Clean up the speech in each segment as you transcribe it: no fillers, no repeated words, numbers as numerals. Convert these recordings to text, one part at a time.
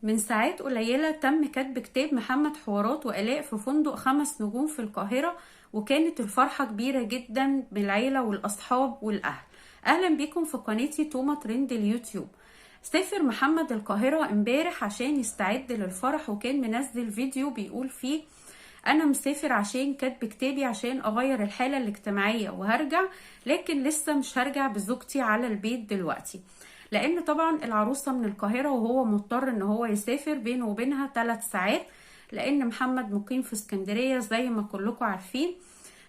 من ساعات قليلة تم كتب كتاب محمد حوارات وآلاء في فندق 5 نجوم في القاهرة، وكانت الفرحة كبيرة جدا بالعيلة والأصحاب والأهل. أهلا بيكم في قناتي توما ترند اليوتيوب. سافر محمد القاهرة امبارح عشان يستعد للفرح، وكان منزل فيديو بيقول فيه: أنا مسافر عشان كتب كتابي عشان أغير الحالة الاجتماعية وهرجع، لكن لسه مش هرجع بزوجتي على البيت دلوقتي، لان طبعا العروسة من القاهرة وهو مضطر ان هو يسافر بينه وبينها 3 ساعات، لان محمد مقيم في اسكندرية زي ما كلكم عارفين.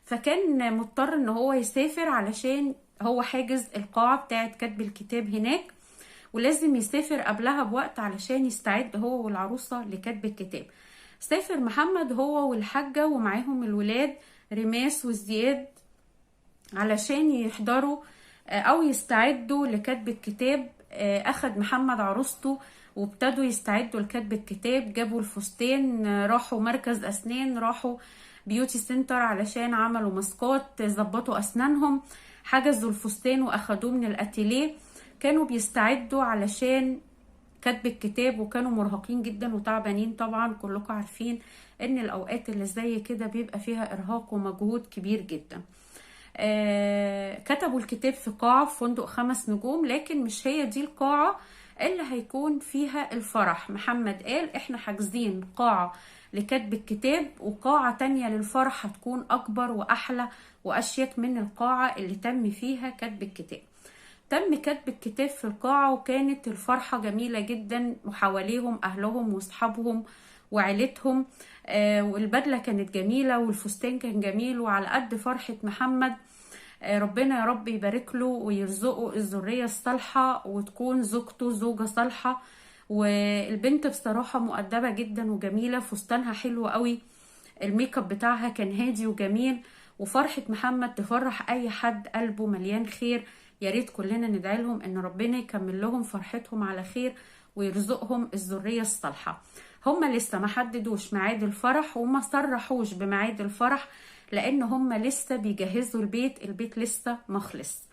فكان مضطر ان هو يسافر علشان هو حاجز القاعة بتاعة كتب الكتاب هناك، ولازم يسافر قبلها بوقت علشان يستعد هو والعروسة لكتب الكتاب. سافر محمد هو والحاجة ومعاهم الولاد ريماس وزياد علشان يحضروا او يستعدوا لكتب الكتاب. اخد محمد عروسته وابتدوا يستعدوا لكتب الكتاب، جابوا الفستان، راحوا مركز اسنان، راحوا بيوتي سنتر علشان عملوا ماسكات، ظبطوا اسنانهم، حجزوا الفستان واخدوه من الاتيليه. كانوا بيستعدوا علشان كتب الكتاب، وكانوا مرهقين جدا وتعبانين. طبعا كلكم عارفين ان الاوقات اللي زي كده بيبقى فيها ارهاق ومجهود كبير جدا. كتبوا الكتاب في قاعة في فندق 5 نجوم، لكن مش هي دي القاعة اللي هيكون فيها الفرح. محمد قال: احنا حاجزين قاعة لكتب الكتاب وقاعة تانية للفرح هتكون اكبر واحلى واشيك من القاعة اللي تم فيها كتب الكتاب. تم كتب الكتاب في القاعة وكانت الفرحة جميلة جدا، وحواليهم أهلهم وصحابهم وعيلتهم. والبدلة كانت جميلة والفستان كان جميل، وعلى قد فرحة محمد ربنا يا رب يبارك له ويرزقه الذرية الصالحة وتكون زوجته زوجة صالحة. والبنت بصراحة مؤدبة جدا وجميلة، فستانها حلو قوي، الميك اب بتاعها كان هادي وجميل، وفرحة محمد تفرح اي حد قلبه مليان خير. يا ريت كلنا ندعي لهم ان ربنا يكمل لهم فرحتهم على خير ويرزقهم الذرية الصالحة. هما لسه ما حددوش ميعاد الفرح وما صرحوش بميعاد الفرح، لان هما لسه بيجهزوا البيت لسه مخلص.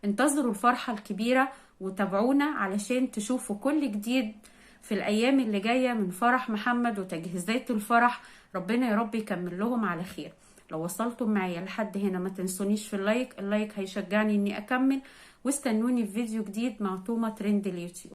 انتظروا الفرحة الكبيرة وتابعونا علشان تشوفوا كل جديد في الأيام اللي جاية من فرح محمد وتجهيزات الفرح. ربنا يا رب يكمل لهم على خير. لو وصلتم معايا لحد هنا ما تنسونيش في اللايك هيشجعني اني اكمل، واستنوني في فيديو جديد مع توما ترند اليوتيوب.